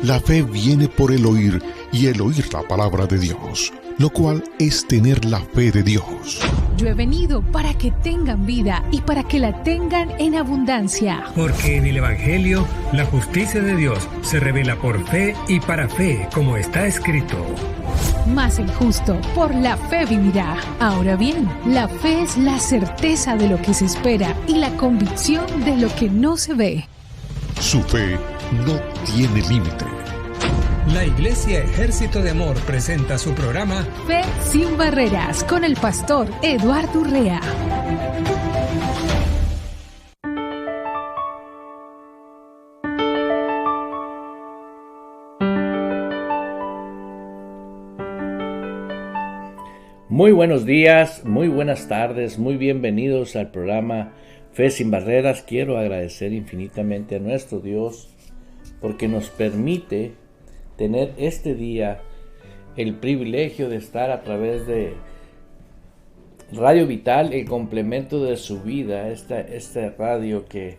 La fe viene por el oír y el oír la palabra de Dios, lo cual es tener la fe de Dios. Yo he venido para que tengan vida y para que la tengan en abundancia. Porque en el Evangelio la justicia de Dios se revela por fe y para fe, como está escrito. Mas el justo por la fe vivirá. Ahora bien, la fe es la certeza de lo que se espera y la convicción de lo que no se ve. Su fe no tiene límite. La Iglesia Ejército de Amor presenta su programa Fe sin Barreras con el pastor Eduardo Urrea. Muy buenos días, muy buenas tardes, muy bienvenidos al programa Fe sin Barreras. Quiero agradecer infinitamente a nuestro Dios porque nos permite tener este día el privilegio de estar a través de Radio Vital, el complemento de su vida, esta radio que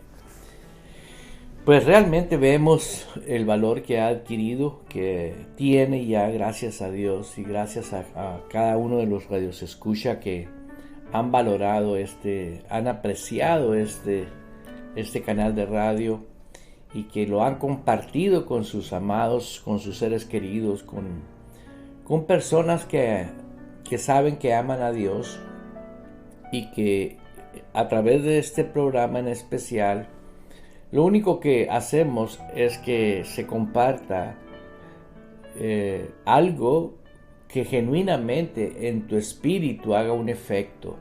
pues realmente vemos el valor que ha adquirido, que tiene ya, gracias a Dios y gracias a cada uno de los radiosescucha que han valorado han apreciado este canal de radio y que lo han compartido con sus amados, con sus seres queridos, con personas que saben que aman a Dios y que a través de este programa en especial, lo único que hacemos es que se comparta algo que genuinamente en tu espíritu haga un efecto,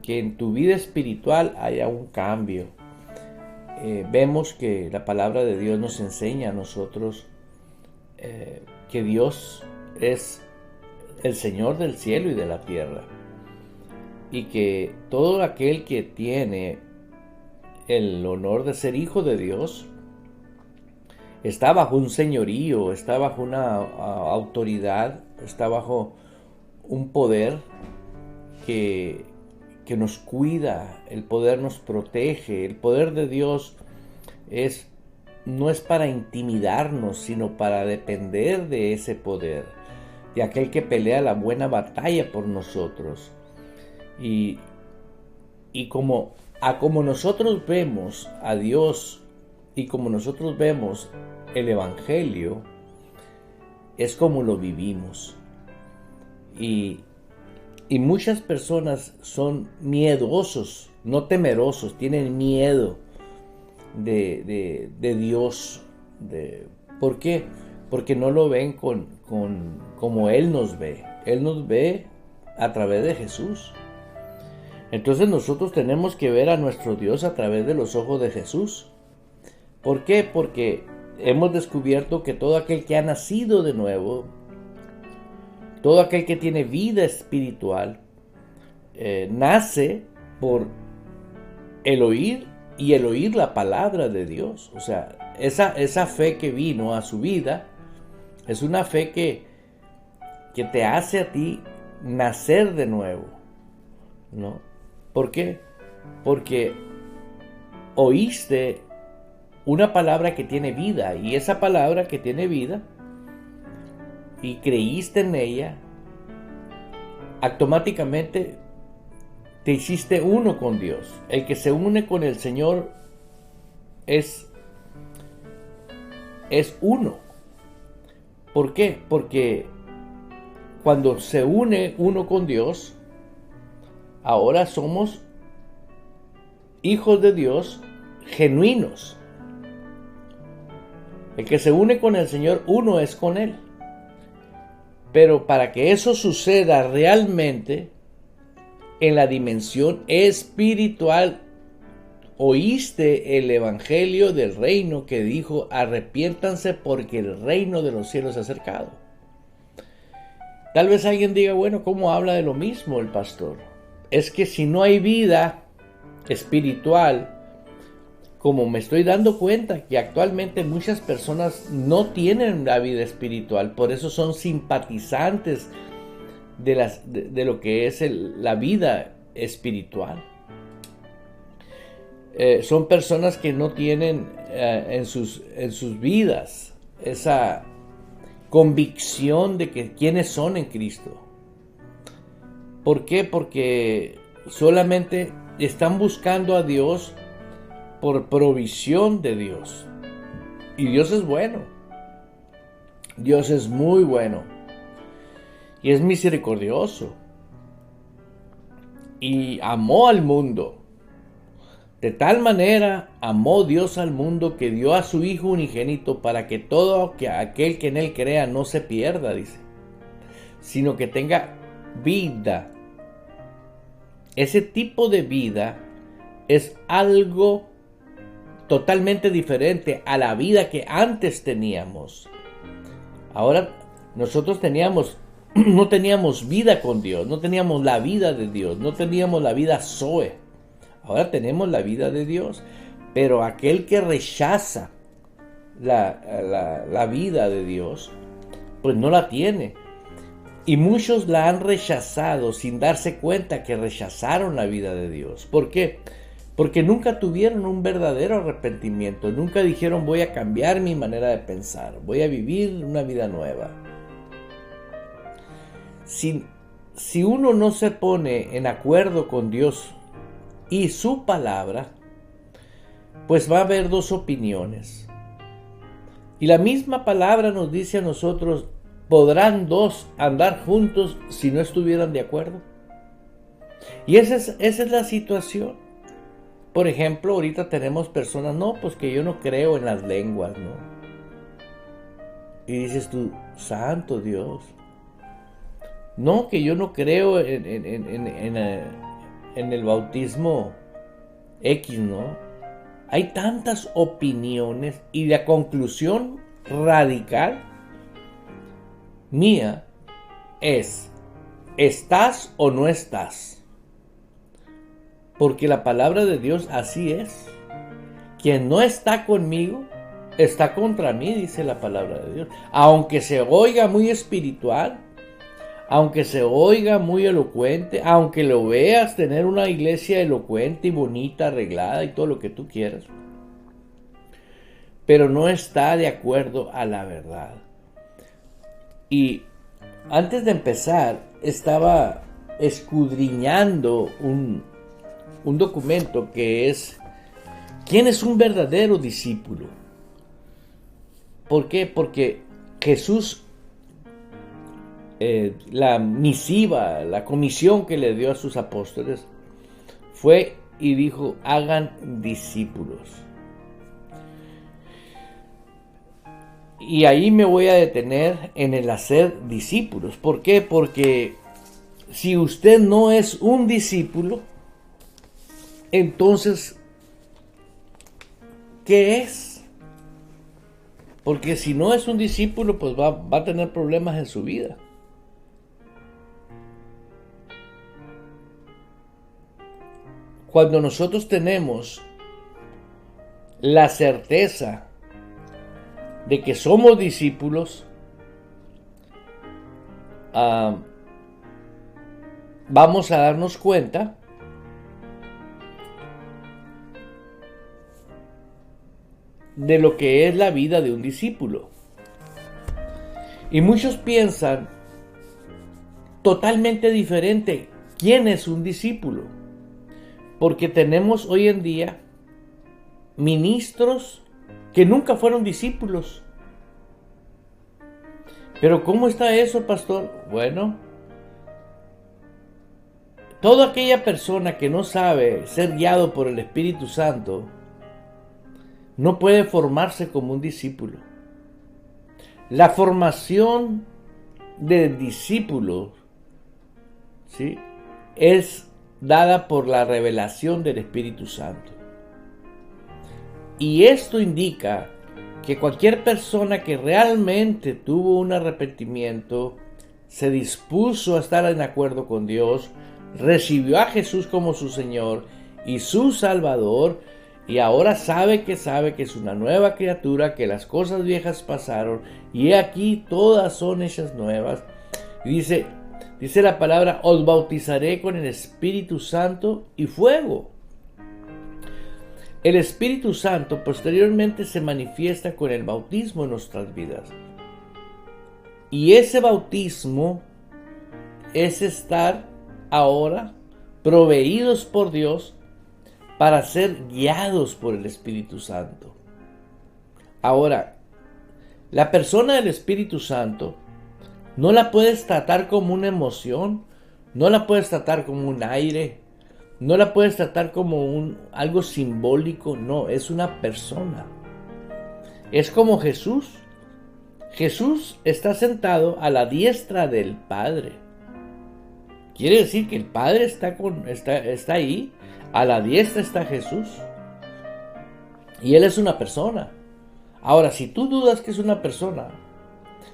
que en tu vida espiritual haya un cambio. Vemos que la palabra de Dios nos enseña a nosotros que Dios es el Señor del cielo y de la tierra, y que todo aquel que tiene el honor de ser hijo de Dios está bajo un señorío, está bajo una autoridad, está bajo un poder que nos cuida, el poder nos protege. El poder de Dios no es para intimidarnos, sino para depender de ese poder, de aquel que pelea la buena batalla por nosotros. Y como nosotros vemos a Dios y como nosotros vemos el Evangelio, es como lo vivimos. Y muchas personas son miedosos, no temerosos, tienen miedo de Dios. ¿Por qué? Porque no lo ven como Él nos ve. Él nos ve a través de Jesús. Entonces nosotros tenemos que ver a nuestro Dios a través de los ojos de Jesús. ¿Por qué? Porque hemos descubierto que todo aquel que ha nacido de nuevo, todo aquel que tiene vida espiritual, nace por el oír y el oír la palabra de Dios. O sea, esa fe que vino a su vida es una fe que te hace a ti nacer de nuevo, ¿no? ¿Por qué? Porque oíste una palabra que tiene vida, y esa palabra que tiene vida y creíste en ella, automáticamente te hiciste uno con Dios. El que se une con el Señor es uno. ¿Por qué? Porque cuando se une uno con Dios, ahora somos hijos de Dios genuinos. El que se une con el Señor, uno es con Él. Pero para que eso suceda realmente en la dimensión espiritual, oíste el evangelio del reino que dijo: arrepiéntanse porque el reino de los cielos se ha acercado. Tal vez alguien diga: bueno, ¿cómo habla de lo mismo el pastor? Es que si no hay vida espiritual, como me estoy dando cuenta que actualmente muchas personas no tienen la vida espiritual, por eso son simpatizantes de lo que es la vida espiritual. Son personas que no tienen en sus vidas esa convicción de que quiénes son en Cristo. ¿Por qué? Porque solamente están buscando a Dios por provisión de Dios. Y Dios es bueno. Dios es muy bueno. Y es misericordioso. Y amó al mundo. De tal manera amó Dios al mundo que dio a su Hijo unigénito para que todo aquel que en él crea no se pierda, dice, sino que tenga vida. Ese tipo de vida es algo totalmente diferente a la vida que antes teníamos. Ahora nosotros no teníamos vida con Dios, no teníamos la vida de Dios, no teníamos la vida Zoe. Ahora tenemos la vida de Dios, pero aquel que rechaza la vida de Dios, pues no la tiene. Y muchos la han rechazado sin darse cuenta que rechazaron la vida de Dios. ¿Por qué? Porque nunca tuvieron un verdadero arrepentimiento. Nunca dijeron: voy a cambiar mi manera de pensar, voy a vivir una vida nueva. Si uno no se pone en acuerdo con Dios y su palabra, pues va a haber dos opiniones. Y la misma palabra nos dice a nosotros: ¿podrán dos andar juntos si no estuvieran de acuerdo? Y esa es la situación. Por ejemplo, ahorita tenemos personas: no, pues que yo no creo en las lenguas, ¿no? Y dices tú: santo Dios. No, que yo no creo en el bautismo X, ¿no? Hay tantas opiniones y la conclusión radical mía es: ¿estás o no estás? Porque la palabra de Dios así es. Quien no está conmigo está contra mí, dice la palabra de Dios. Aunque se oiga muy espiritual, aunque se oiga muy elocuente, aunque lo veas tener una iglesia elocuente y bonita, arreglada y todo lo que tú quieras, pero no está de acuerdo a la verdad. Y antes de empezar, estaba escudriñando un documento que es: ¿quién es un verdadero discípulo? ¿Por qué? Porque Jesús, la misiva, la comisión que le dio a sus apóstoles fue y dijo: hagan discípulos. Y ahí me voy a detener en el hacer discípulos. ¿Por qué? Porque si usted no es un discípulo, entonces, ¿qué es? Porque si no es un discípulo, pues va a tener problemas en su vida. Cuando nosotros tenemos la certeza de que somos discípulos, vamos a darnos cuenta de lo que es la vida de un discípulo. Y muchos piensan totalmente diferente quién es un discípulo, porque tenemos hoy en día ministros que nunca fueron discípulos. Pero ¿cómo está eso, pastor? Bueno, toda aquella persona que no sabe ser guiado por el Espíritu Santo no puede formarse como un discípulo. La formación de discípulos, ¿sí?, es dada por la revelación del Espíritu Santo. Y esto indica que cualquier persona que realmente tuvo un arrepentimiento, se dispuso a estar en acuerdo con Dios, recibió a Jesús como su Señor y su Salvador, y ahora sabe que es una nueva criatura, que las cosas viejas pasaron y he aquí todas son hechas nuevas. Y dice la palabra: os bautizaré con el Espíritu Santo y fuego. El Espíritu Santo posteriormente se manifiesta con el bautismo en nuestras vidas. Y ese bautismo es estar ahora proveídos por Dios para ser guiados por el Espíritu Santo. Ahora, la persona del Espíritu Santo no la puedes tratar como una emoción, no la puedes tratar como un aire, no la puedes tratar como algo simbólico, no, es una persona. Es como Jesús. Jesús está sentado a la diestra del Padre. Quiere decir que el Padre está ahí, a la diestra está Jesús. Y Él es una persona. Ahora, si tú dudas que es una persona,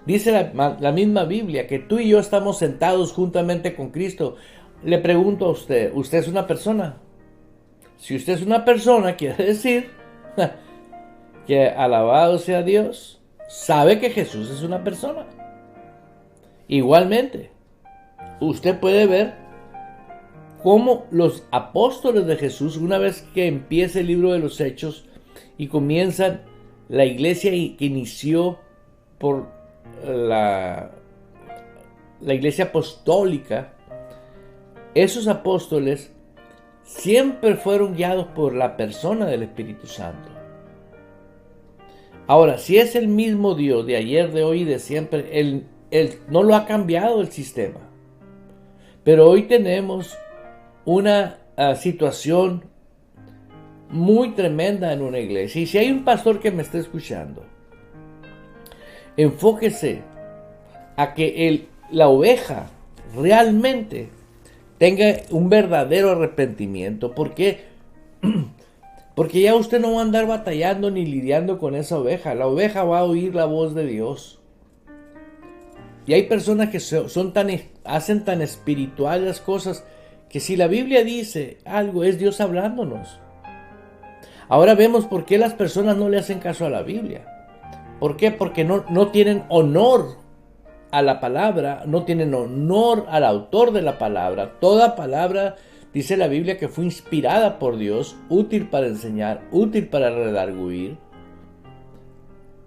dice la misma Biblia que tú y yo estamos sentados juntamente con Cristo. Le pregunto a usted, ¿usted es una persona? Si usted es una persona, quiere decir que alabado sea Dios, sabe que Jesús es una persona. Igualmente, usted puede ver cómo los apóstoles de Jesús, una vez que empieza el libro de los Hechos y comienzan la iglesia que inició por la iglesia apostólica, esos apóstoles siempre fueron guiados por la persona del Espíritu Santo. Ahora, si es el mismo Dios de ayer, de hoy y de siempre, Él no lo ha cambiado el sistema. Pero hoy tenemos una situación muy tremenda en una iglesia. Y si hay un pastor que me está escuchando, enfóquese a que la oveja realmente tenga un verdadero arrepentimiento. ¿Por qué? Porque ya usted no va a andar batallando ni lidiando con esa oveja. La oveja va a oír la voz de Dios. Y hay personas que hacen tan espirituales las cosas que si la Biblia dice algo es Dios hablándonos. Ahora vemos por qué las personas no le hacen caso a la Biblia. ¿Por qué? Porque no tienen honor a la palabra, no tienen honor al autor de la palabra. Toda palabra, dice la Biblia, que fue inspirada por Dios, útil para enseñar, útil para redarguir,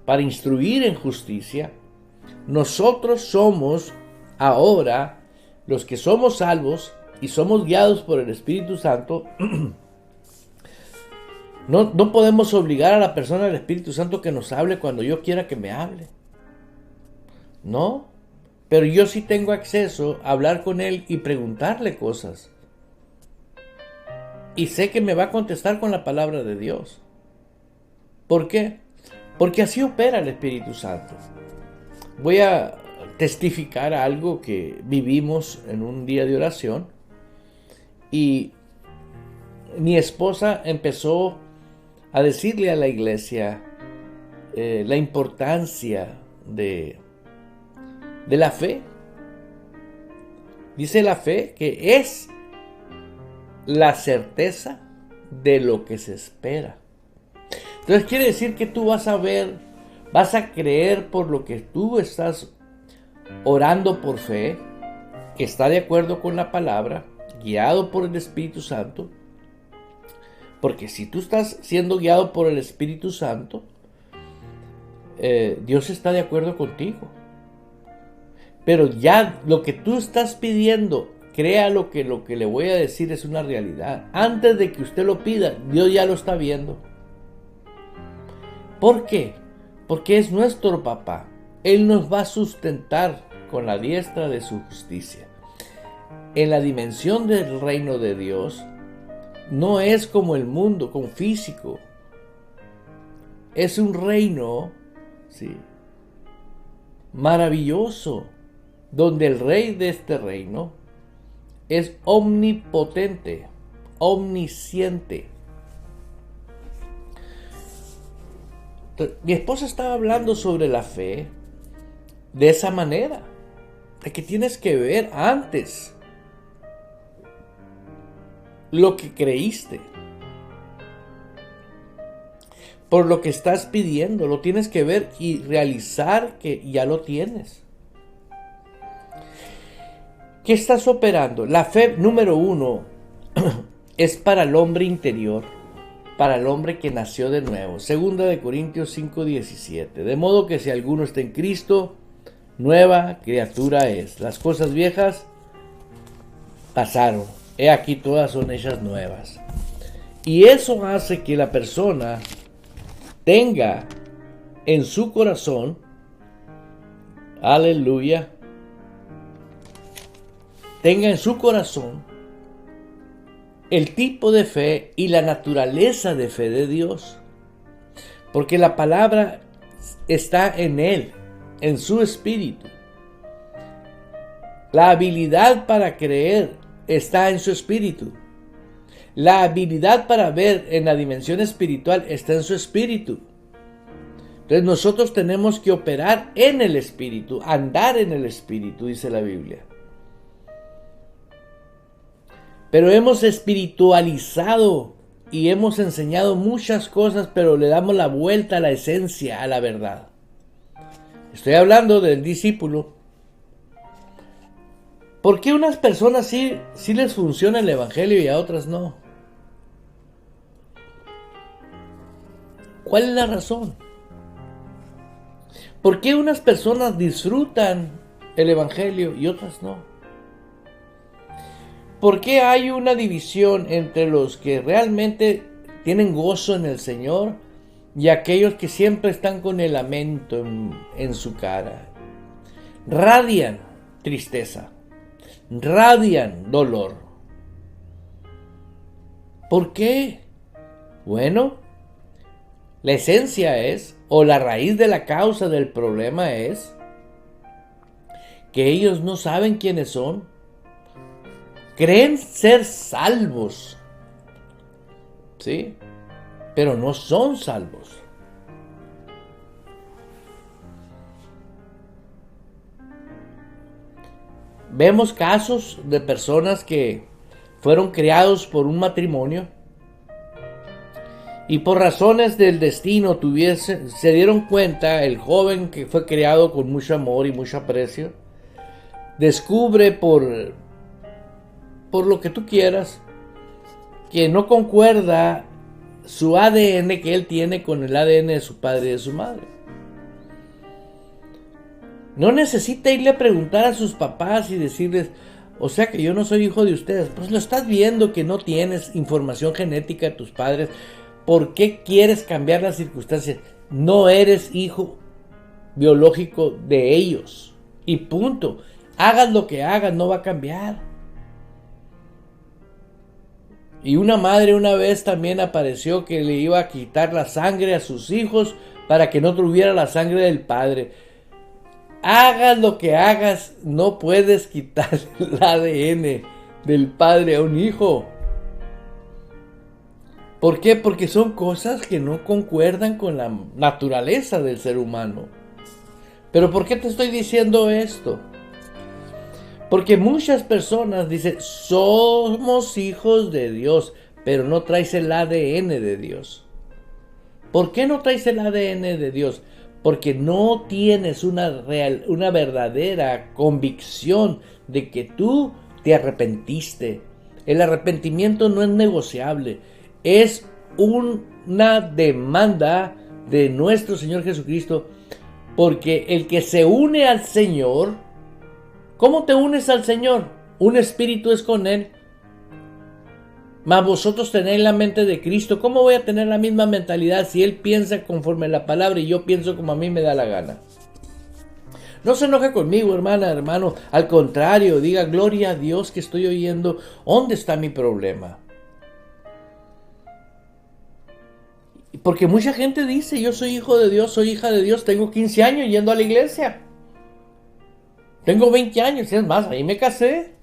para instruir en justicia. Nosotros somos ahora los que somos salvos y somos guiados por el Espíritu Santo. No podemos obligar a la persona del Espíritu Santo que nos hable cuando yo quiera que me hable. No, pero yo sí tengo acceso a hablar con Él y preguntarle cosas. Y sé que me va a contestar con la palabra de Dios. ¿Por qué? Porque así opera el Espíritu Santo. Voy a testificar algo que vivimos en un día de oración. Y mi esposa empezó a decirle a la iglesia la importancia de la fe. Dice la fe que es la certeza de lo que se espera. Entonces quiere decir que tú vas a creer por lo que tú estás orando por fe, que está de acuerdo con la palabra, guiado por el Espíritu Santo. Porque si tú estás siendo guiado por el Espíritu Santo, Dios está de acuerdo contigo. Pero ya lo que tú estás pidiendo, crea lo que le voy a decir es una realidad. Antes de que usted lo pida, Dios ya lo está viendo. ¿Por qué? Porque es nuestro papá. Él nos va a sustentar con la diestra de su justicia. En la dimensión del reino de Dios, no es como el mundo, como físico. Es un reino, sí, maravilloso, donde el rey de este reino es omnipotente, omnisciente. Mi esposa estaba hablando sobre la fe de esa manera, de que tienes que ver antes lo que creíste. Por lo que estás pidiendo, lo tienes que ver y realizar que ya lo tienes. ¿Qué estás operando? La fe número 1 es para el hombre interior. para el hombre que nació de nuevo. Segunda de Corintios 5:17. De modo que si alguno está en Cristo, nueva criatura es. Las cosas viejas pasaron. He aquí todas son hechas nuevas. Y eso hace que la persona tenga en su corazón, aleluya, tenga en su corazón el tipo de fe y la naturaleza de fe de Dios. Porque la palabra está en él, en su espíritu. La habilidad para creer está en su espíritu. La habilidad para ver en la dimensión espiritual está en su espíritu. Entonces nosotros tenemos que operar en el espíritu, andar en el espíritu, dice la Biblia. Pero hemos espiritualizado y hemos enseñado muchas cosas, pero le damos la vuelta a la esencia, a la verdad. Estoy hablando del discípulo. ¿Por qué a unas personas sí les funciona el evangelio y a otras no? ¿Cuál es la razón? ¿Por qué unas personas disfrutan el evangelio y otras no? ¿Por qué hay una división entre los que realmente tienen gozo en el Señor y aquellos que siempre están con el lamento en su cara? Radian tristeza, radian dolor. ¿Por qué? Bueno, la esencia es, o la raíz de la causa del problema es, que ellos no saben quiénes son. Creen ser salvos, ¿sí? Pero no son salvos. Vemos casos de personas que fueron criados por un matrimonio y por razones del destino se dieron cuenta, el joven que fue criado con mucho amor y mucho aprecio, descubre por lo que tú quieras, que no concuerda su ADN que él tiene con el ADN de su padre y de su madre. No necesita irle a preguntar a sus papás y decirles, o sea que yo no soy hijo de ustedes. Pues lo estás viendo que no tienes información genética de tus padres. ¿Por qué quieres cambiar las circunstancias? No eres hijo biológico de ellos. Y punto. Hagas lo que hagas, no va a cambiar. Y una madre una vez también apareció que le iba a quitar la sangre a sus hijos para que no tuviera la sangre del padre. Hagas lo que hagas, no puedes quitar el ADN del padre a un hijo. ¿Por qué? Porque son cosas que no concuerdan con la naturaleza del ser humano. ¿Pero por qué te estoy diciendo esto? Porque muchas personas dicen, somos hijos de Dios, pero no traes el ADN de Dios. ¿Por qué no traes el ADN de Dios? Porque no tienes una verdadera convicción de que tú te arrepentiste. El arrepentimiento no es negociable. Es una demanda de nuestro Señor Jesucristo. Porque el que se une al Señor, ¿cómo te unes al Señor? Un espíritu es con Él. Mas vosotros tenéis la mente de Cristo. ¿Cómo voy a tener la misma mentalidad si Él piensa conforme a la palabra y yo pienso como a mí me da la gana? No se enoje conmigo, hermana, hermano. Al contrario, diga, gloria a Dios que estoy oyendo. ¿Dónde está mi problema? Porque mucha gente dice, yo soy hijo de Dios, soy hija de Dios. Tengo 15 años yendo a la iglesia. Tengo 20 años, es más, ahí me casé.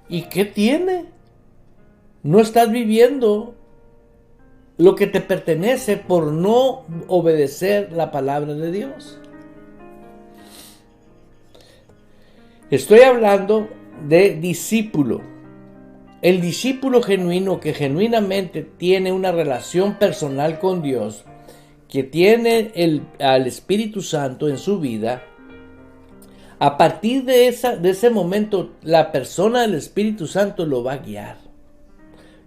¿Y qué tiene? No estás viviendo lo que te pertenece por no obedecer la palabra de Dios. Estoy hablando de discípulo. El discípulo genuino que genuinamente tiene una relación personal con Dios, que tiene al Espíritu Santo en su vida, a partir de ese momento la persona del Espíritu Santo lo va a guiar.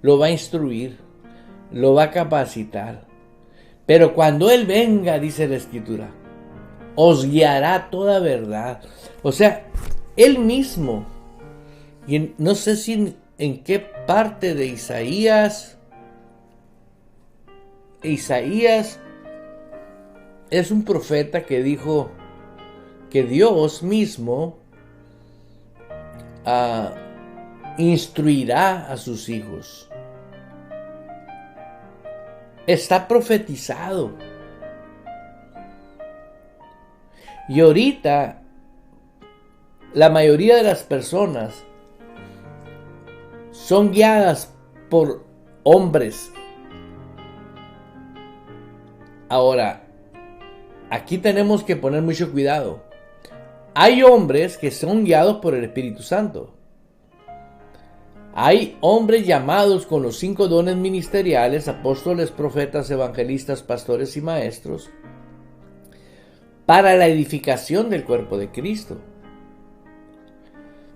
Lo va a instruir, lo va a capacitar. Pero cuando Él venga, dice la Escritura, os guiará a toda verdad. O sea, Él mismo. Y no sé si en qué parte de Isaías es un profeta que dijo que Dios mismo instruirá a sus hijos. Está profetizado. Y ahorita la mayoría de las personas son guiadas por hombres. Ahora, aquí tenemos que poner mucho cuidado. Hay hombres que son guiados por el Espíritu Santo. Hay hombres llamados con los 5 dones ministeriales, apóstoles, profetas, evangelistas, pastores y maestros, para la edificación del cuerpo de Cristo.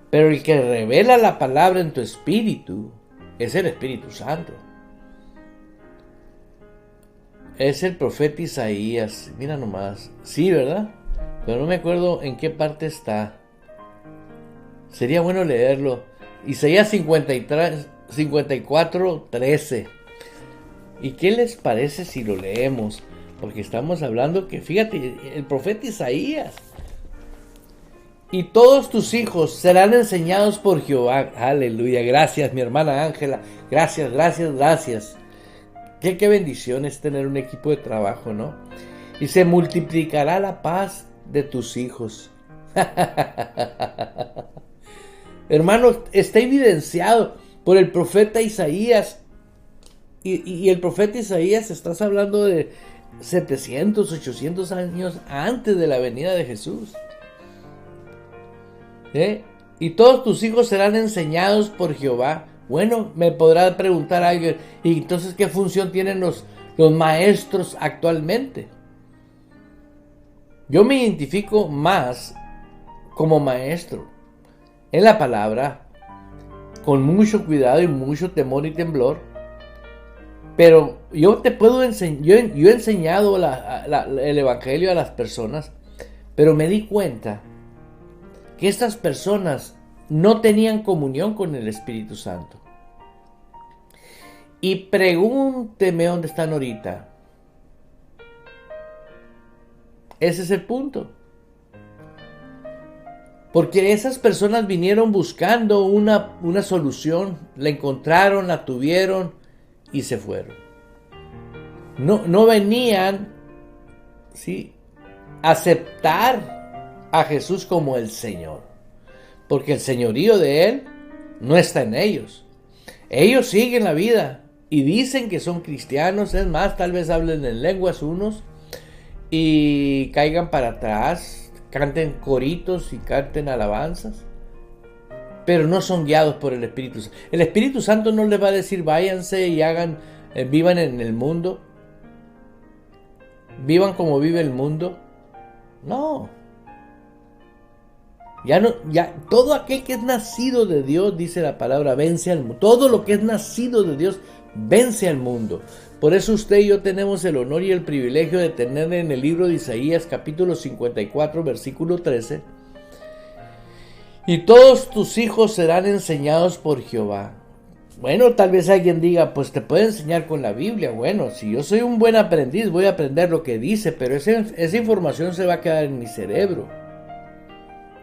Pero el que revela la palabra en tu espíritu es el Espíritu Santo. Es el profeta Isaías. Mira nomás. Sí, ¿verdad? Pero no me acuerdo en qué parte está. Sería bueno leerlo. Isaías 54, 13. ¿Y qué les parece si lo leemos? Porque estamos hablando que, fíjate, el profeta Isaías. Y todos tus hijos serán enseñados por Jehová. Aleluya. Gracias, mi hermana Ángela. Gracias, gracias, gracias. Qué bendición es tener un equipo de trabajo, ¿no? Y se multiplicará la paz de tus hijos. Hermano, está evidenciado por el profeta Isaías. Y el profeta Isaías, estás hablando de 700, 800 años antes de la venida de Jesús. Y todos tus hijos serán enseñados por Jehová. Bueno, me podrá preguntar alguien, ¿y entonces qué función tienen los maestros actualmente? Yo me identifico más como maestro en la palabra, con mucho cuidado y mucho temor y temblor. Pero yo te puedo enseñar, yo he enseñado el evangelio a las personas, pero me di cuenta que estas personas no tenían comunión con el Espíritu Santo. Y pregúnteme dónde están ahorita. Ese es el punto. Porque esas personas vinieron buscando una solución, la encontraron, la tuvieron y se fueron. No venían, ¿sí?, a aceptar a Jesús como el Señor. Porque el señorío de Él no está en ellos. Ellos siguen la vida y dicen que son cristianos. Es más, tal vez hablen en lenguas unos y caigan para atrás, canten coritos y canten alabanzas, pero no son guiados por el Espíritu Santo. El Espíritu Santo no les va a decir váyanse y vivan en el mundo, vivan como vive el mundo. No. Ya todo aquel que es nacido de Dios, dice la palabra, vence al mundo. Todo lo que es nacido de Dios vence al mundo. Por eso usted y yo tenemos el honor y el privilegio de tener en el libro de Isaías, capítulo 54, versículo 13. Y todos tus hijos serán enseñados por Jehová. Bueno, tal vez alguien diga, pues te puede enseñar con la Biblia. Bueno, si yo soy un buen aprendiz, voy a aprender lo que dice, pero esa información se va a quedar en mi cerebro,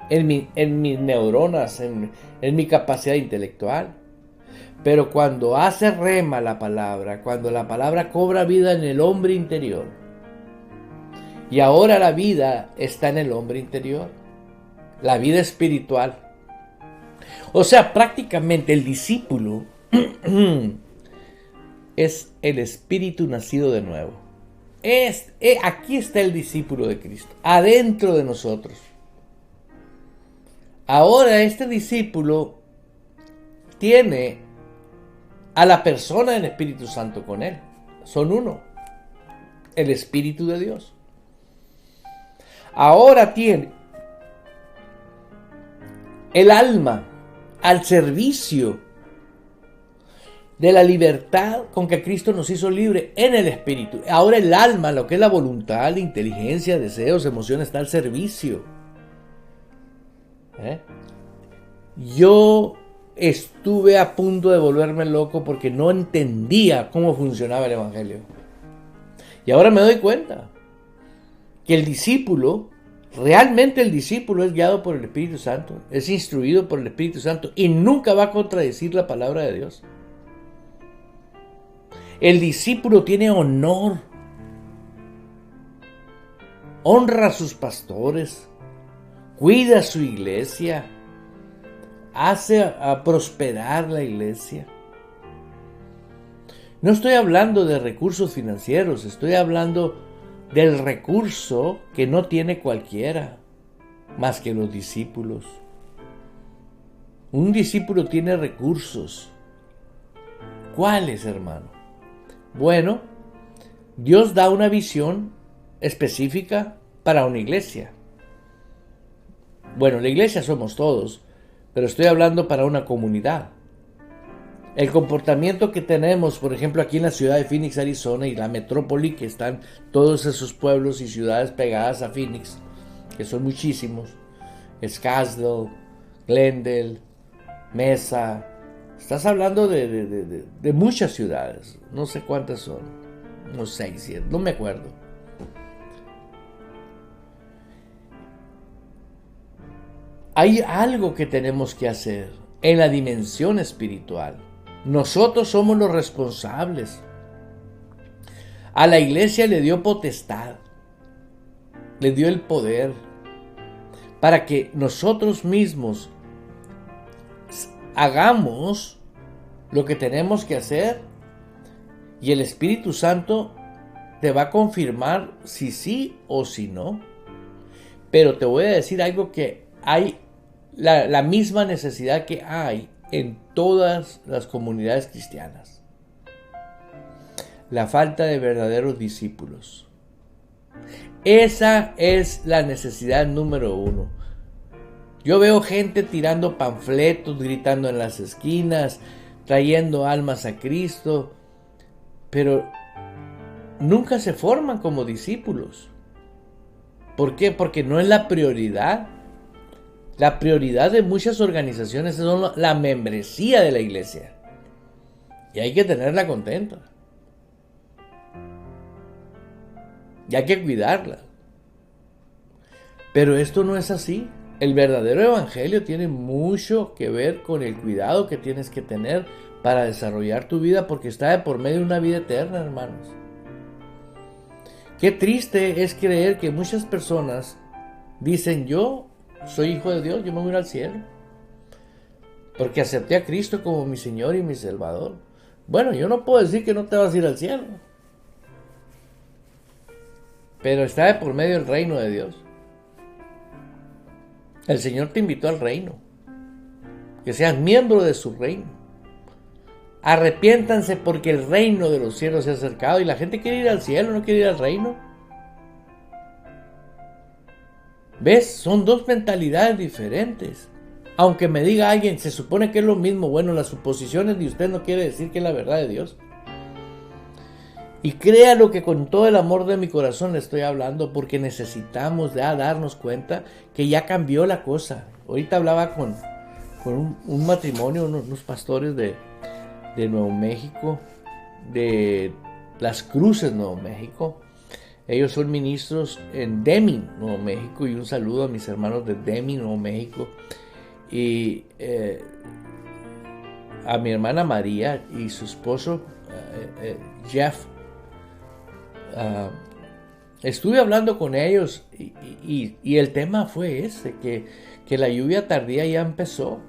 en mis neuronas, en mi capacidad intelectual. Pero cuando hace rema la palabra, cuando la palabra cobra vida en el hombre interior, y ahora la vida está en el hombre interior, la vida espiritual. O sea, prácticamente el discípulo es el espíritu nacido de nuevo. Aquí está el discípulo de Cristo, adentro de nosotros. Ahora este discípulo tiene a la persona del Espíritu Santo con él. Son uno, el Espíritu de Dios. Ahora tiene el alma al servicio de la libertad con que Cristo nos hizo libre en el espíritu. Ahora el alma, lo que es la voluntad, la inteligencia, deseos, emociones, está al servicio. Yo estuve a punto de volverme loco porque no entendía cómo funcionaba el evangelio. Y ahora me doy cuenta que el discípulo, realmente el discípulo es guiado por el Espíritu Santo, es instruido por el Espíritu Santo y nunca va a contradecir la palabra de Dios. El discípulo tiene honor, honra a sus pastores, cuida a su iglesia, hace a prosperar la iglesia. No estoy hablando de recursos financieros, estoy hablando del recurso que no tiene cualquiera, más que los discípulos. Un discípulo tiene recursos. ¿Cuáles, hermano? Bueno, Dios da una visión específica para una iglesia. Bueno, la iglesia somos todos, pero estoy hablando para una comunidad. El comportamiento que tenemos, por ejemplo, aquí en la ciudad de Phoenix, Arizona, y la metrópoli, que están todos esos pueblos y ciudades pegadas a Phoenix, que son muchísimos, Scottsdale, Glendale, Mesa. Estás hablando de muchas ciudades, no sé cuántas son, unos 6, 7, no me acuerdo. Hay algo que tenemos que hacer en la dimensión espiritual. Nosotros somos los responsables. A la iglesia le dio potestad, le dio el poder para que nosotros mismos hagamos lo que tenemos que hacer y el Espíritu Santo te va a confirmar si sí o si no. Pero te voy a decir algo que hay la misma necesidad que hay en todas las comunidades cristianas. La falta de verdaderos discípulos. Esa es la necesidad número 1. Yo veo gente tirando panfletos, gritando en las esquinas, trayendo almas a Cristo, pero nunca se forman como discípulos. ¿Por qué? Porque no es la prioridad. La prioridad de muchas organizaciones es la membresía de la iglesia. Y hay que tenerla contenta. Y hay que cuidarla. Pero esto no es así. El verdadero evangelio tiene mucho que ver con el cuidado que tienes que tener para desarrollar tu vida, porque está de por medio de una vida eterna, hermanos. Qué triste es creer que muchas personas dicen: yo soy hijo de Dios, yo me voy a ir al cielo, porque acepté a Cristo como mi Señor y mi Salvador. Bueno, yo no puedo decir que no te vas a ir al cielo, pero está de por medio del reino de Dios. El Señor te invitó al reino, que seas miembro de su reino. Arrepiéntanse porque el reino de los cielos se ha acercado. Y la gente quiere ir al cielo, no quiere ir al reino. ¿Ves? Son dos mentalidades diferentes. Aunque me diga alguien, se supone que es lo mismo. Bueno, las suposiciones de usted no quiere decir que es la verdad de Dios. Y créalo que con todo el amor de mi corazón le estoy hablando, porque necesitamos ya darnos cuenta que ya cambió la cosa. Ahorita hablaba con un matrimonio, unos pastores de Nuevo México, de Las Cruces, Nuevo México. Ellos son ministros en Deming, Nuevo México, y un saludo a mis hermanos de Deming, Nuevo México, y a mi hermana María y su esposo Jeff. Estuve hablando con ellos y el tema fue ese, que la lluvia tardía ya empezó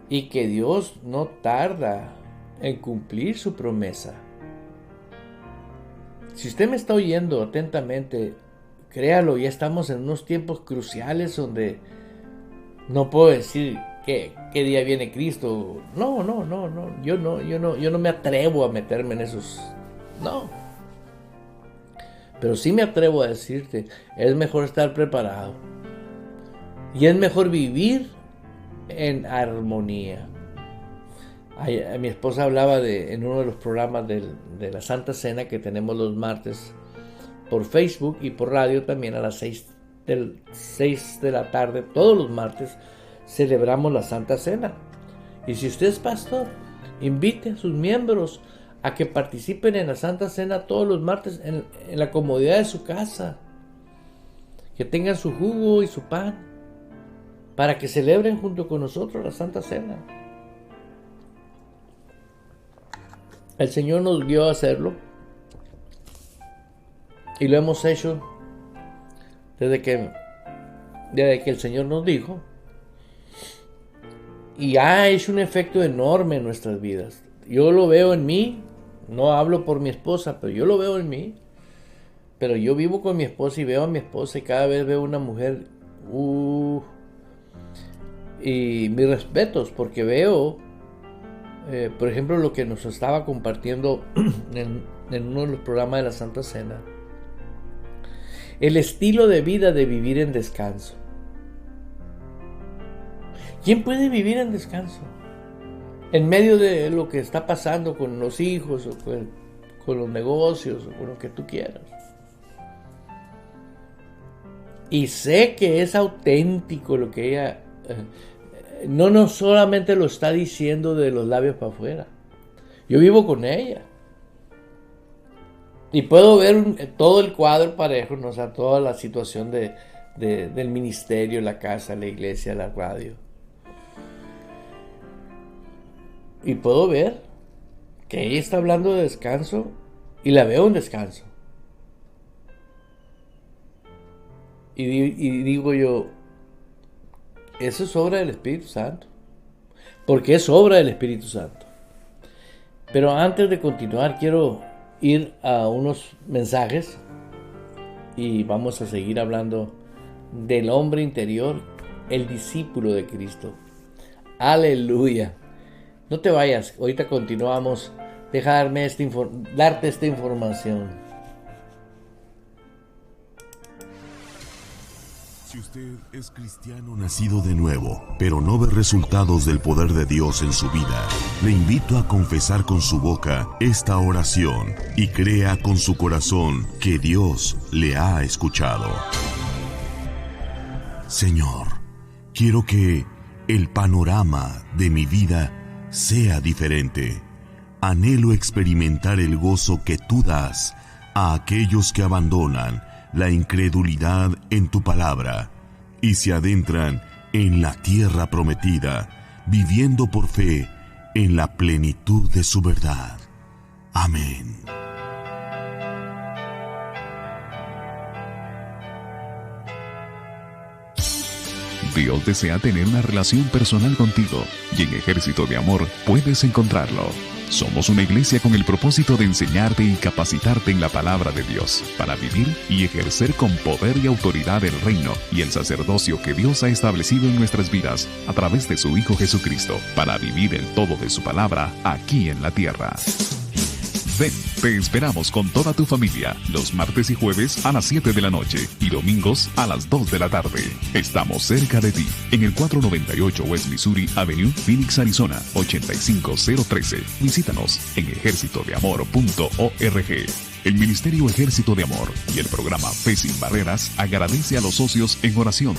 y que Dios no tarda en cumplir su promesa. Si usted me está oyendo atentamente, créalo, ya estamos en unos tiempos cruciales donde no puedo decir qué día viene Cristo. No, yo no me atrevo a meterme en esos. No. Pero sí me atrevo a decirte, es mejor estar preparado. Y es mejor vivir en armonía. Mi esposa hablaba en uno de los programas de la Santa Cena que tenemos los martes por Facebook y por radio también a las 6 de la tarde. Todos los martes celebramos la Santa Cena. Y si usted es pastor, invite a sus miembros a que participen en la Santa Cena todos los martes en la comodidad de su casa. Que tengan su jugo y su pan para que celebren junto con nosotros la Santa Cena. El Señor nos guió a hacerlo y lo hemos hecho desde que el Señor nos dijo, y ha hecho un efecto enorme en nuestras vidas. Yo lo veo en mí, no hablo por mi esposa, pero yo lo veo en mí. Pero yo vivo con mi esposa y veo a mi esposa y cada vez veo una mujer, y mis respetos, porque veo, por ejemplo, lo que nos estaba compartiendo en uno de los programas de la Santa Cena, el estilo de vida de vivir en descanso. ¿Quién puede vivir en descanso? En medio de lo que está pasando con los hijos, o con los negocios, o con lo que tú quieras. Y sé que es auténtico lo que ella... no solamente lo está diciendo de los labios para afuera. Yo vivo con ella. Y puedo ver todo el cuadro parejo, ¿no? O sea, toda la situación del ministerio, la casa, la iglesia, la radio. Y puedo ver que ella está hablando de descanso y la veo en descanso. Y digo yo, eso es obra del Espíritu Santo. Porque es obra del Espíritu Santo. Pero antes de continuar, quiero ir a unos mensajes y vamos a seguir hablando del hombre interior, el discípulo de Cristo. Aleluya. No te vayas, ahorita continuamos. Dejarme darte esta información. Si usted es cristiano nacido de nuevo, pero no ve resultados del poder de Dios en su vida, le invito a confesar con su boca esta oración y crea con su corazón que Dios le ha escuchado. Señor, quiero que el panorama de mi vida sea diferente. Anhelo experimentar el gozo que tú das a aquellos que abandonan la incredulidad en tu palabra y se adentran en la tierra prometida, viviendo por fe en la plenitud de su verdad. Amén. Dios desea tener una relación personal contigo y en Ejército de Amor puedes encontrarlo. Somos una iglesia con el propósito de enseñarte y capacitarte en la palabra de Dios para vivir y ejercer con poder y autoridad el reino y el sacerdocio que Dios ha establecido en nuestras vidas a través de su Hijo Jesucristo para vivir el todo de su palabra aquí en la tierra. Ven, te esperamos con toda tu familia los martes y jueves a las 7 de la noche y domingos a las 2 de la tarde. Estamos cerca de ti, en el 498 West Missouri Avenue, Phoenix, Arizona, 85013. Visítanos en ejercitodeamor.org. El Ministerio Ejército de Amor y el programa Fe Sin Barreras agradece a los socios en oración.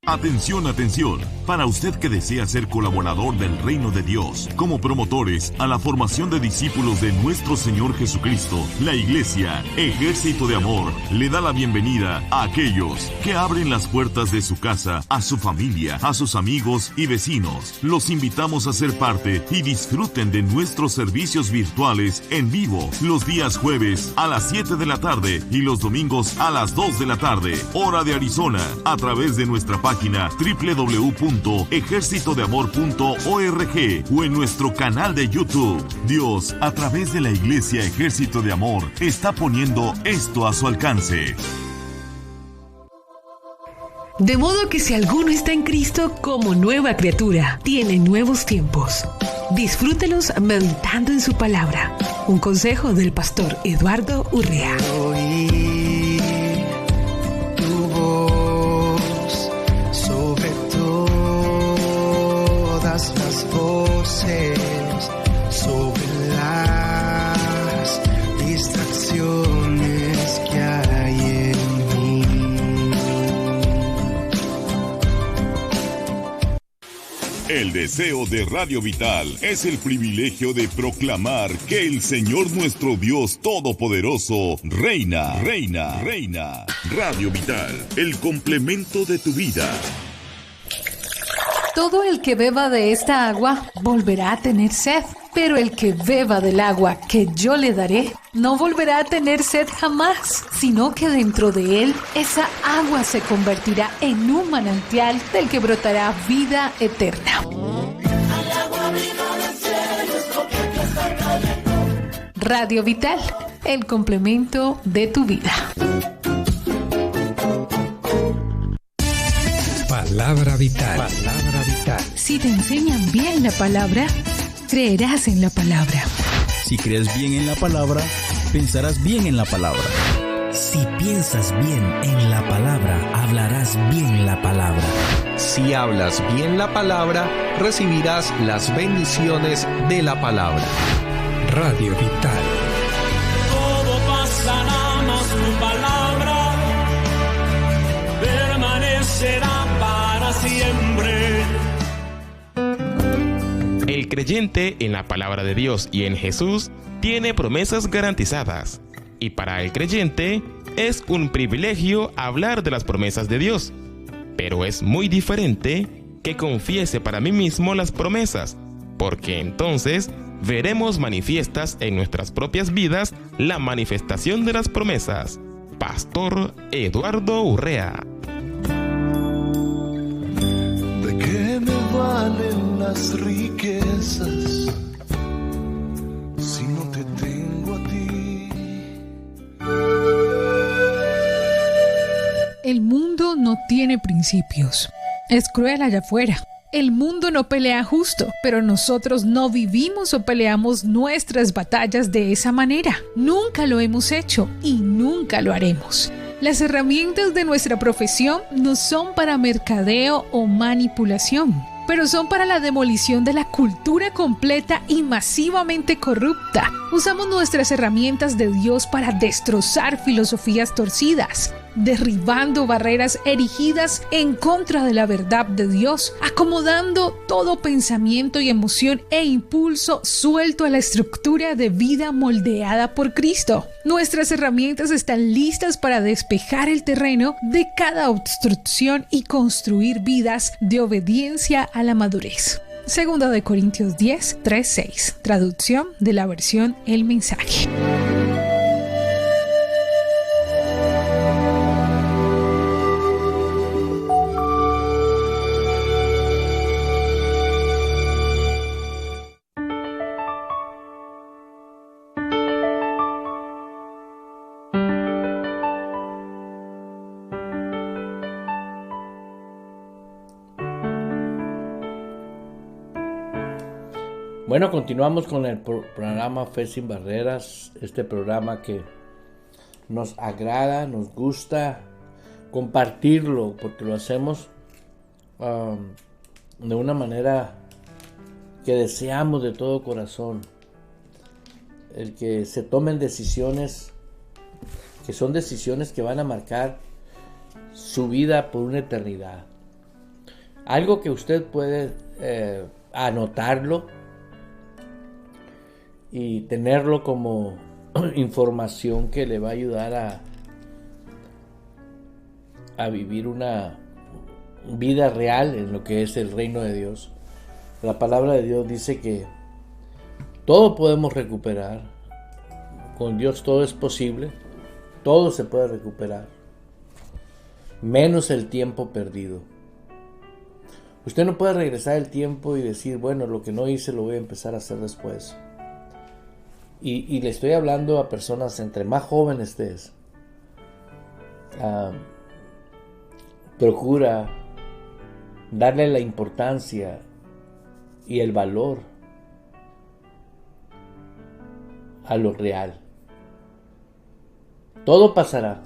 Atención, atención, para usted que desea ser colaborador del Reino de Dios, como promotores a la formación de discípulos de nuestro Señor Jesucristo, la Iglesia Ejército de Amor le da la bienvenida a aquellos que abren las puertas de su casa, a su familia, a sus amigos y vecinos. Los invitamos a ser parte y disfruten de nuestros servicios virtuales en vivo los días jueves a las 7 de la tarde y los domingos a las 2 de la tarde, hora de Arizona, a través de nuestra página www.ejercitodeamor.org o en nuestro canal de YouTube. Dios, a través de la Iglesia Ejército de Amor, está poniendo esto a su alcance. De modo que si alguno está en Cristo como nueva criatura, tiene nuevos tiempos. Disfrútelos meditando en su palabra. Un consejo del pastor Eduardo Urrea. Las voces El deseo de Radio Vital es el privilegio de proclamar que el Señor nuestro Dios Todopoderoso reina, reina, reina. Radio Vital, el complemento de tu vida. Todo el que beba de esta agua volverá a tener sed, pero el que beba del agua que yo le daré no volverá a tener sed jamás, sino que dentro de él esa agua se convertirá en un manantial del que brotará vida eterna. Radio Vital, el complemento de tu vida. Palabra vital. Palabra vital. Si te enseñan bien la palabra, creerás en la palabra. Si crees bien en la palabra, pensarás bien en la palabra. Si piensas bien en la palabra, hablarás bien la palabra. Si hablas bien la palabra, recibirás las bendiciones de la palabra. Radio Vital. Todo pasará, mas tu palabra permanecerá para siempre. El creyente en la palabra de Dios y en Jesús tiene promesas garantizadas. Y para el creyente es un privilegio hablar de las promesas de Dios. Pero es muy diferente que confiese para mí mismo las promesas, porque entonces veremos manifiestas en nuestras propias vidas la manifestación de las promesas. Pastor Eduardo Urrea. ¿De qué me valen las riquezas si no te tengo a ti? El mundo no tiene principios. Es cruel allá afuera. El mundo no pelea justo, pero nosotros no vivimos o peleamos nuestras batallas de esa manera. Nunca lo hemos hecho y nunca lo haremos. Las herramientas de nuestra profesión no son para mercadeo o manipulación, pero son para la demolición de la cultura completa y masivamente corrupta. Usamos nuestras herramientas de Dios para destrozar filosofías torcidas, derribando barreras erigidas en contra de la verdad de Dios, acomodando todo pensamiento y emoción e impulso suelto a la estructura de vida moldeada por Cristo. Nuestras herramientas están listas para despejar el terreno de cada obstrucción y construir vidas de obediencia a la madurez. 2 Corintios 10, 3-6, traducción de la versión El Mensaje. Bueno, continuamos con el programa Fe Sin Barreras, este programa que nos agrada, nos gusta compartirlo, porque lo hacemos de una manera que deseamos de todo corazón. El que se tomen decisiones, que son decisiones que van a marcar su vida por una eternidad. Algo que usted puede anotarlo y tenerlo como información que le va a ayudar a vivir una vida real en lo que es el reino de Dios. La palabra de Dios dice que todo podemos recuperar. Con Dios todo es posible. Todo se puede recuperar, menos el tiempo perdido. Usted no puede regresar el tiempo y decir, bueno, lo que no hice lo voy a empezar a hacer después. Y le estoy hablando a personas, entre más jóvenes estés, procura darle la importancia y el valor a lo real. Todo pasará,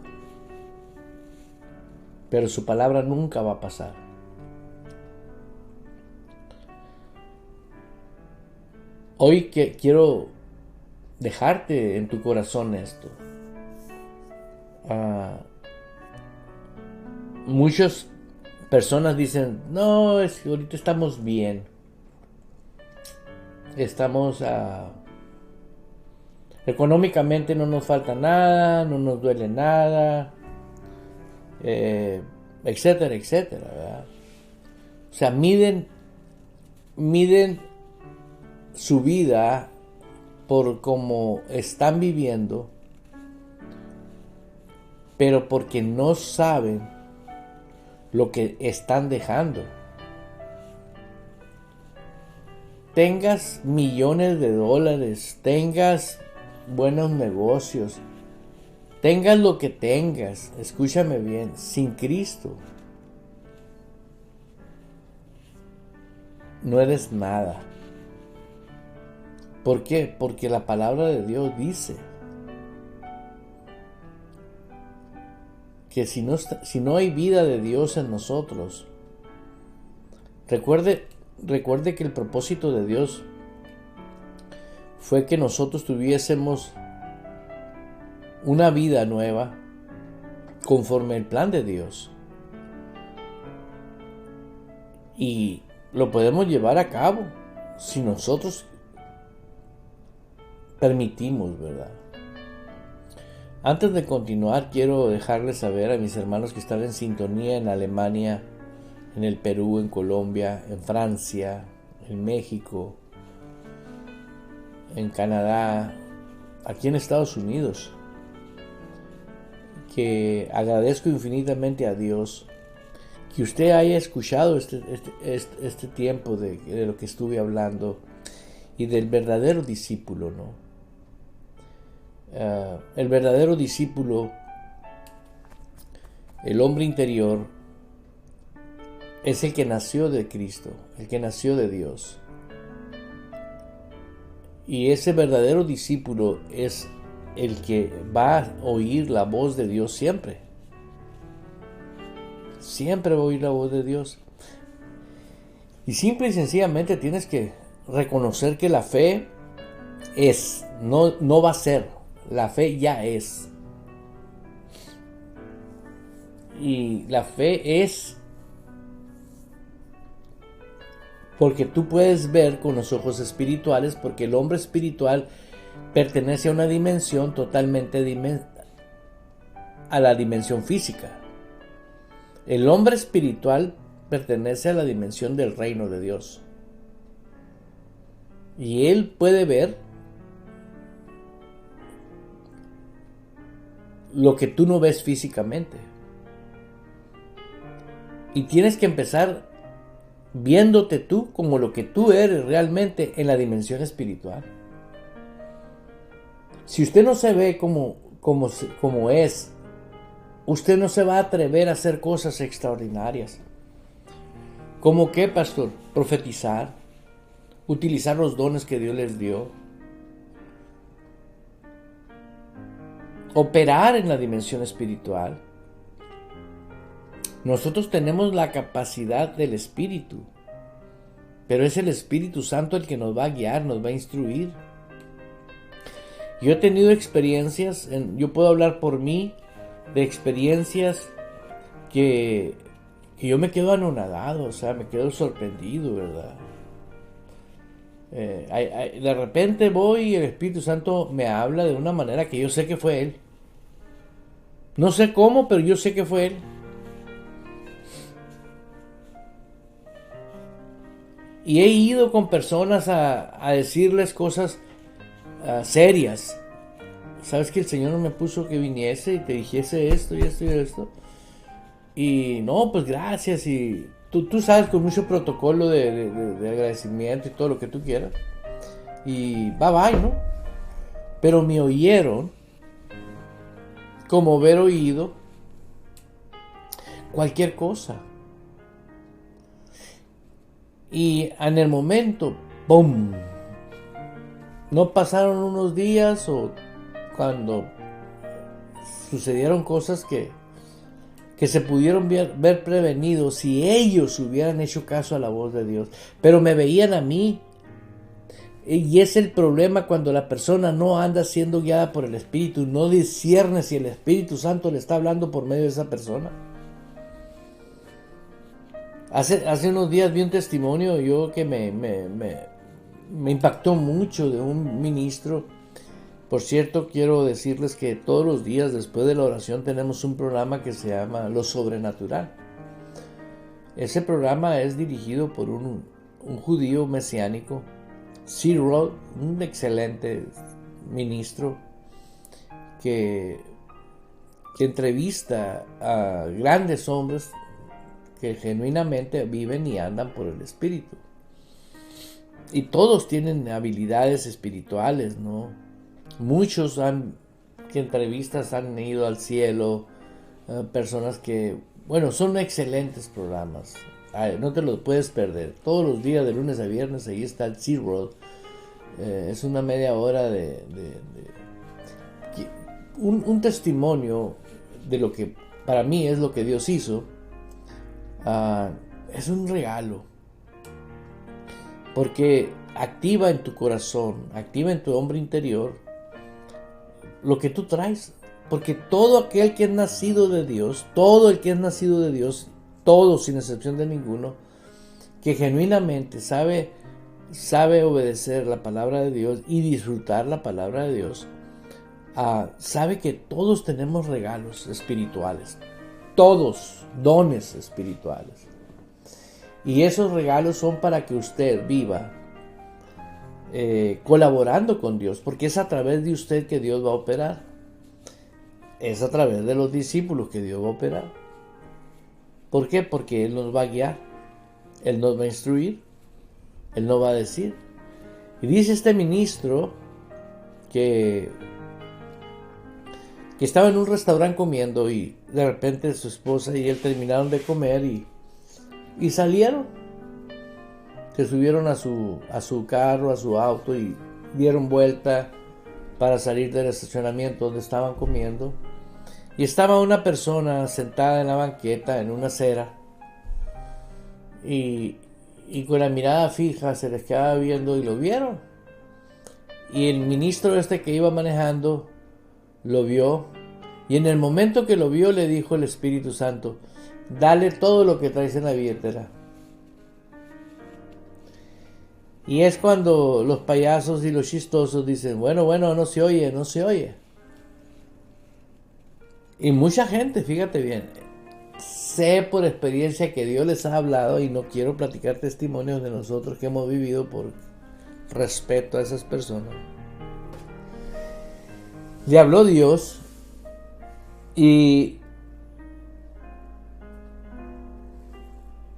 pero su palabra nunca va a pasar. Hoy quiero dejarte en tu corazón esto. Muchas personas dicen, no, es que ahorita estamos bien. estamos económicamente no nos falta nada, no nos duele nada, etcétera, etcétera, ¿verdad? O sea, miden su vida por cómo están viviendo, pero porque no saben lo que están dejando. Tengas millones de dólares, tengas buenos negocios, tengas lo que tengas, escúchame bien, sin Cristo no eres nada. ¿Por qué? Porque la palabra de Dios dice que si no hay vida de Dios en nosotros, recuerde que el propósito de Dios fue que nosotros tuviésemos una vida nueva conforme al plan de Dios. Y lo podemos llevar a cabo si nosotros permitimos, ¿verdad? Antes de continuar, quiero dejarles saber a mis hermanos que están en sintonía en Alemania, en el Perú, en Colombia, en Francia, en México, en Canadá, aquí en Estados Unidos, que agradezco infinitamente a Dios que usted haya escuchado este tiempo de lo que estuve hablando y del verdadero discípulo, ¿no? El verdadero discípulo, el hombre interior, es el que nació de Cristo, el que nació de Dios. Y ese verdadero discípulo es el que va a oír la voz de Dios siempre. Siempre va a oír la voz de Dios. Y simple y sencillamente tienes que reconocer que la fe es, no va a ser. La fe ya es. Y la fe es porque tú puedes ver con los ojos espirituales, porque el hombre espiritual pertenece a una dimensión totalmente a la dimensión física. El hombre espiritual pertenece a la dimensión del reino de Dios. Y él puede ver lo que tú no ves físicamente. Y tienes que empezar viéndote tú como lo que tú eres realmente en la dimensión espiritual. Si usted no se ve como es, usted no se va a atrever a hacer cosas extraordinarias. ¿Cómo qué, pastor? Profetizar, utilizar los dones que Dios les dio, operar en la dimensión espiritual. Nosotros tenemos la capacidad del Espíritu, pero es el Espíritu Santo el que nos va a guiar, nos va a instruir. Yo he tenido experiencias, yo puedo hablar por mí, de experiencias que yo me quedo anonadado, o sea, me quedo sorprendido, ¿verdad? De repente voy y el Espíritu Santo me habla de una manera que yo sé que fue Él. No sé cómo, pero yo sé que fue Él. Y he ido con personas a decirles cosas serias. Sabes que el Señor me puso que viniese y te dijese esto y esto y esto. Y no, pues gracias. Y tú sabes, con mucho protocolo de agradecimiento y todo lo que tú quieras. Y bye, ¿no? Pero me oyeron como haber oído cualquier cosa. Y en el momento, ¡pum! No pasaron unos días o cuando sucedieron cosas que se pudieron ver prevenidos si ellos hubieran hecho caso a la voz de Dios. Pero me veían a mí. Y es el problema cuando la persona no anda siendo guiada por el Espíritu, no discierne si el Espíritu Santo le está hablando por medio de esa persona. Hace unos días vi un testimonio yo que me me impactó mucho de un ministro. Por cierto, quiero decirles que todos los días después de la oración tenemos un programa que se llama Lo Sobrenatural. Ese programa es dirigido por un judío mesiánico, Cyril, un excelente ministro que entrevista a grandes hombres que genuinamente viven y andan por el Espíritu. Y todos tienen habilidades espirituales, ¿no? Muchos que entrevistas han ido al cielo, personas que, bueno, son excelentes programas. No te los puedes perder. Todos los días, de lunes a viernes, ahí está el Cyril. Es una media hora un testimonio de lo que para mí es lo que Dios hizo. Es un regalo, porque activa en tu corazón, activa en tu hombre interior lo que tú traes, porque todo aquel que es nacido de Dios, todo el que es nacido de Dios, todos sin excepción de ninguno, que genuinamente sabe obedecer la palabra de Dios y disfrutar la palabra de Dios, sabe que todos tenemos regalos espirituales, todos dones espirituales, y esos regalos son para que usted viva colaborando con Dios, porque es a través de usted que Dios va a operar, es a través de los discípulos que Dios va a operar. ¿Por qué? Porque Él nos va a guiar, Él nos va a instruir, Él nos va a decir. Y dice este ministro que estaba en un restaurante comiendo, y de repente su esposa y él terminaron de comer y salieron. Se subieron a su carro, a su auto, y dieron vuelta para salir del estacionamiento donde estaban comiendo. Y estaba una persona sentada en la banqueta, en una acera, y con la mirada fija se les quedaba viendo, y lo vieron. Y el ministro que iba manejando lo vio, y en el momento que lo vio le dijo el Espíritu Santo: dale todo lo que traes en la billetera. Y es cuando los payasos y los chistosos dicen: bueno, no se oye. Y mucha gente, fíjate bien, sé por experiencia que Dios les ha hablado, y no quiero platicar testimonios de nosotros que hemos vivido por respeto a esas personas. Le habló Dios y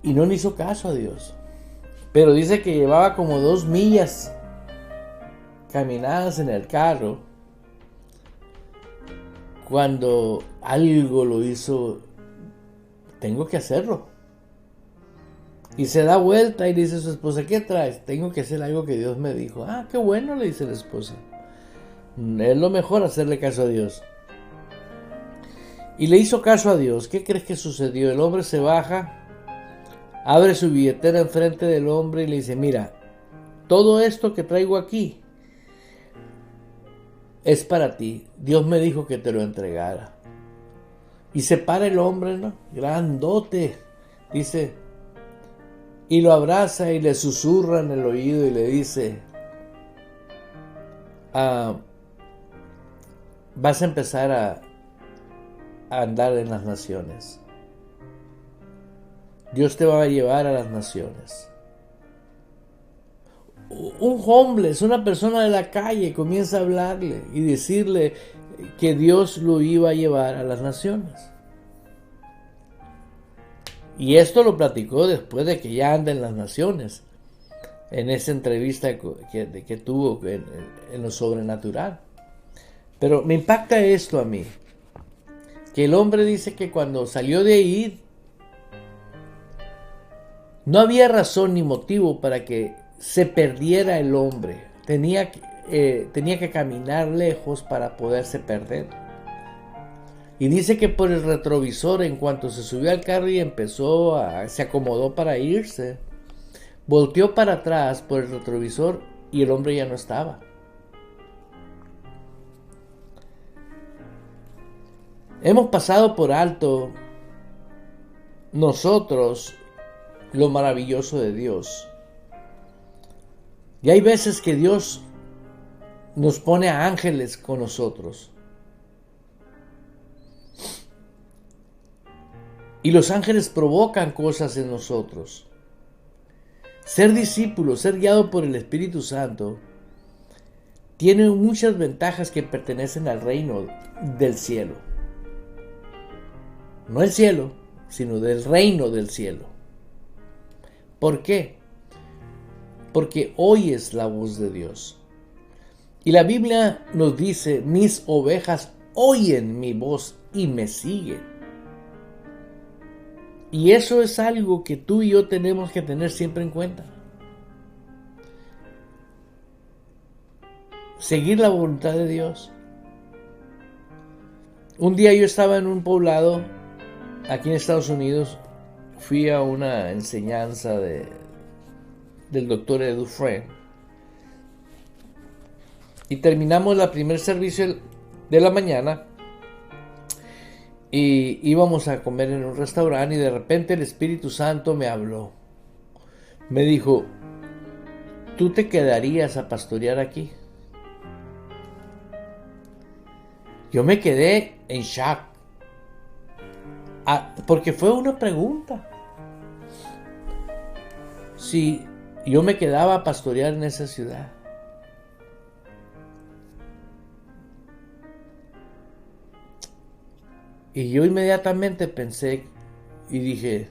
no le hizo caso a Dios. Pero dice que llevaba como 2 millas caminadas en el carro cuando algo lo hizo: tengo que hacerlo. Y se da vuelta y dice a su esposa: ¿qué traes? Tengo que hacer algo que Dios me dijo. Ah, qué bueno, le dice la esposa. Es lo mejor hacerle caso a Dios. Y le hizo caso a Dios. ¿Qué crees que sucedió? El hombre se baja, abre su billetera enfrente del hombre y le dice: mira, todo esto que traigo aquí es para ti. Dios me dijo que te lo entregara. Y se para el hombre, ¿no? Grandote, dice, y lo abraza y le susurra en el oído y le dice: vas a empezar a andar en las naciones. Dios te va a llevar a las naciones. Un homeless, una persona de la calle, comienza a hablarle y decirle que Dios lo iba a llevar a las naciones. Y esto lo platicó después de que ya anda en las naciones, en esa entrevista que tuvo en lo sobrenatural. Pero me impacta esto a mí, que el hombre dice que cuando salió de ahí no había razón ni motivo para que se perdiera el hombre. Tenía que caminar lejos para poderse perder. Y dice que por el retrovisor, en cuanto se subió al carro y se acomodó para irse, volteó para atrás por el retrovisor y el hombre ya no estaba. Hemos pasado por alto nosotros lo maravilloso de Dios. Y hay veces que Dios nos pone a ángeles con nosotros. Y los ángeles provocan cosas en nosotros. Ser discípulo, ser guiado por el Espíritu Santo, tiene muchas ventajas que pertenecen al reino del cielo. No el cielo, sino del reino del cielo. ¿Por qué? Porque oyes la voz de Dios. Y la Biblia nos dice, mis ovejas oyen mi voz y me siguen. Y eso es algo que tú y yo tenemos que tener siempre en cuenta. Seguir la voluntad de Dios. Un día yo estaba en un poblado aquí en Estados Unidos. Fui a una enseñanza del doctor Dufresne. Y terminamos el primer servicio de la mañana. Y íbamos a comer en un restaurante y de repente el Espíritu Santo me habló. Me dijo, ¿tú te quedarías a pastorear aquí? Yo me quedé en shock. Porque fue una pregunta. Si yo me quedaba a pastorear en esa ciudad. Y yo inmediatamente pensé y dije,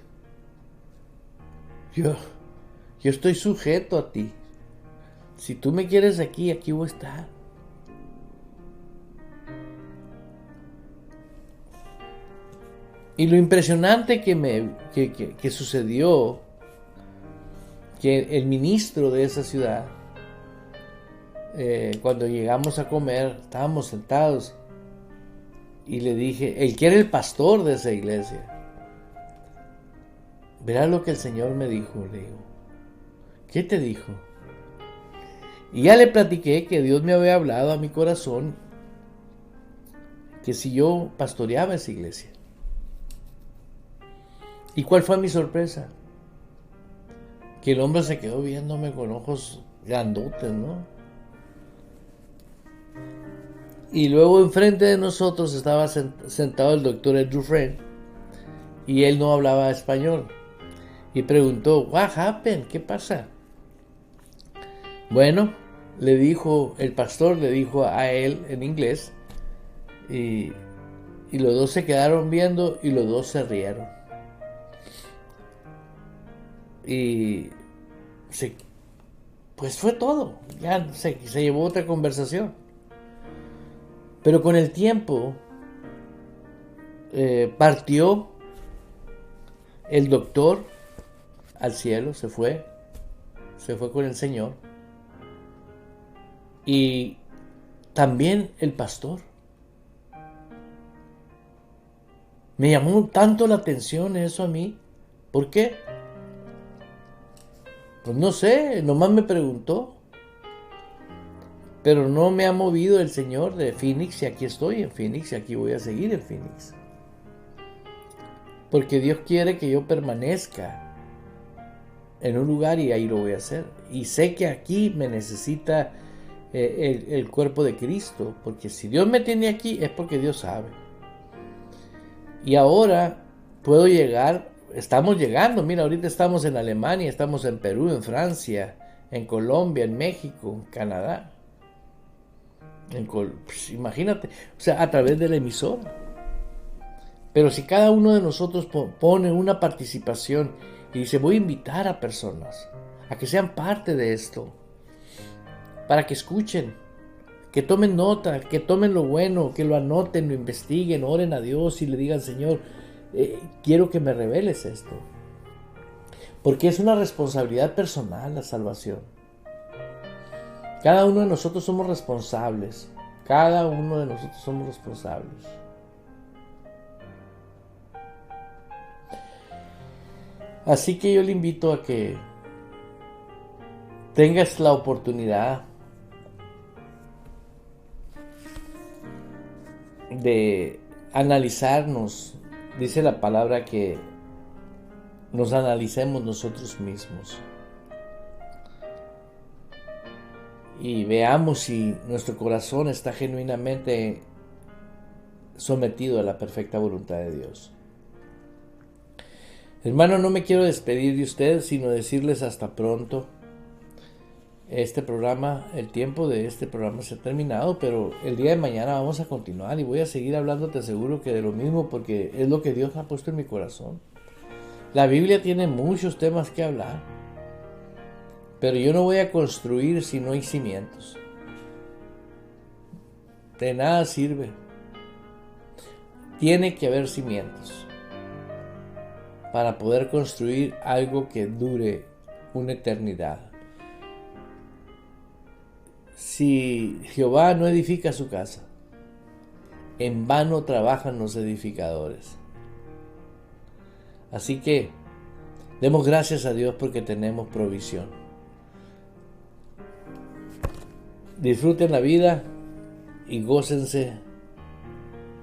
yo estoy sujeto a ti. Si tú me quieres aquí, aquí voy a estar. Y lo impresionante que sucedió, que el ministro de esa ciudad, cuando llegamos a comer, estábamos sentados, y le dije, el que era el pastor de esa iglesia, verás lo que el Señor me dijo. Le digo, ¿qué te dijo? Y ya le platiqué que Dios me había hablado a mi corazón, que si yo pastoreaba esa iglesia. ¿Y cuál fue mi sorpresa? Que el hombre se quedó viéndome con ojos grandotes, ¿no? Y luego enfrente de nosotros estaba sentado el doctor Dufresne y él no hablaba español. Y preguntó, "What happened? ¿Qué pasa?" Bueno, le dijo, el pastor le dijo a él en inglés y los dos se quedaron viendo y los dos se rieron. Y pues fue todo. Ya se llevó otra conversación. Pero con el tiempo partió el doctor al cielo, se fue con el Señor. Y también el pastor. Me llamó tanto la atención eso a mí. ¿Por qué? Pues no sé, nomás me preguntó. Pero no me ha movido el Señor de Phoenix y aquí estoy en Phoenix y aquí voy a seguir en Phoenix. Porque Dios quiere que yo permanezca en un lugar y ahí lo voy a hacer. Y sé que aquí me necesita el cuerpo de Cristo. Porque si Dios me tiene aquí es porque Dios sabe. Y ahora puedo llegar, estamos llegando. Mira, ahorita estamos en Alemania, estamos en Perú, en Francia, en Colombia, en México, en Canadá. Pues imagínate, o sea, a través de la emisora. Pero si cada uno de nosotros pone una participación y dice, voy a invitar a personas a que sean parte de esto, para que escuchen, que tomen nota, que tomen lo bueno, que lo anoten, lo investiguen, oren a Dios y le digan, Señor, quiero que me reveles esto. Porque es una responsabilidad personal la salvación. Cada uno de nosotros somos responsables. Cada uno de nosotros somos responsables. Así que yo le invito a que tengas la oportunidad de analizarnos. Dice la palabra que nos analicemos nosotros mismos. y veamos si nuestro corazón está genuinamente sometido a la perfecta voluntad de Dios. Hermano, no me quiero despedir de ustedes, sino decirles hasta pronto. Este programa, el tiempo de este programa se ha terminado, pero el día de mañana vamos a continuar y voy a seguir hablando, te aseguro que de lo mismo, porque es lo que Dios ha puesto en mi corazón. La Biblia tiene muchos temas que hablar, pero yo no voy a construir si no hay cimientos. De nada sirve. Tiene que haber cimientos para poder construir algo que dure una eternidad. Si Jehová no edifica su casa, en vano trabajan los edificadores. Así que demos gracias a Dios porque tenemos provisión. Disfruten la vida y gócense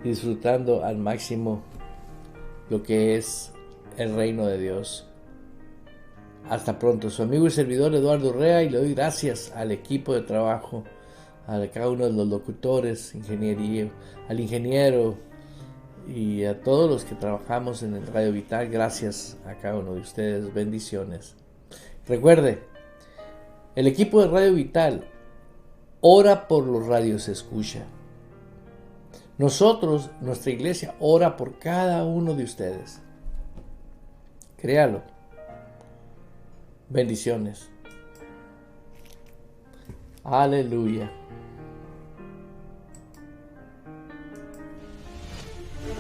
disfrutando al máximo lo que es el reino de Dios. Hasta pronto, su amigo y servidor Eduardo Urrea, y le doy gracias al equipo de trabajo, a cada uno de los locutores, ingeniería, al ingeniero y a todos los que trabajamos en el Radio Vital. Gracias a cada uno de ustedes, bendiciones. Recuerde, el equipo de Radio Vital ora por los radios escucha. Nosotros, nuestra iglesia, ora por cada uno de ustedes. Créalo. Bendiciones. Aleluya.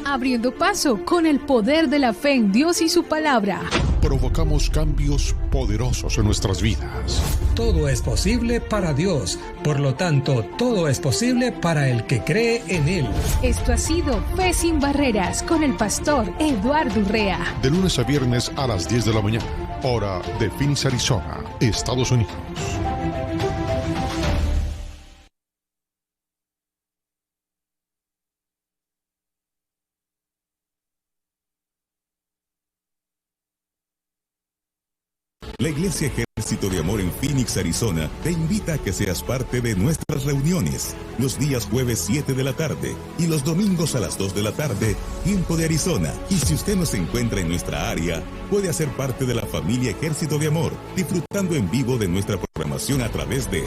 Abriendo paso con el poder de la fe en Dios y su palabra. Provocamos cambios poderosos en nuestras vidas. Todo es posible para Dios, por lo tanto, todo es posible para el que cree en Él. Esto ha sido Fe sin Barreras con el pastor Eduardo Urrea. De lunes a viernes a las 10 de la mañana, hora de Phoenix, Arizona, Estados Unidos. La Iglesia Ejército de Amor en Phoenix, Arizona, te invita a que seas parte de nuestras reuniones los días jueves 7 de la tarde y los domingos a las 2 de la tarde, tiempo de Arizona. Y si usted no se encuentra en nuestra área, puede hacer parte de la familia Ejército de Amor, disfrutando en vivo de nuestra programación a través de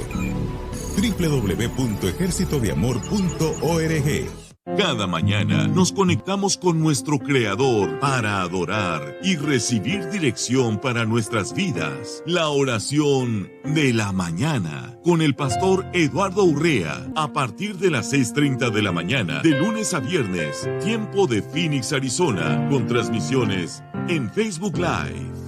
www.ejercitodeamor.org. Cada mañana nos conectamos con nuestro Creador para adorar y recibir dirección para nuestras vidas. La oración de la mañana con el pastor Eduardo Urrea a partir de las 6:30 de la mañana de lunes a viernes, tiempo de Phoenix, Arizona, con transmisiones en Facebook Live.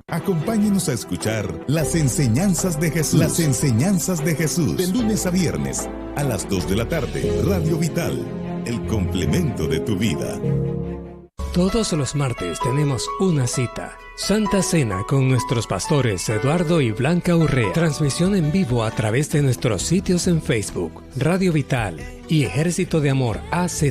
Acompáñenos a escuchar las enseñanzas de Jesús. Las enseñanzas de Jesús. De lunes a viernes a las 2 de la tarde. Radio Vital, el complemento de tu vida. Todos los martes tenemos una cita. Santa Cena con nuestros pastores Eduardo y Blanca Urrea. Transmisión en vivo a través de nuestros sitios en Facebook, Radio Vital y Ejército de Amor AZ.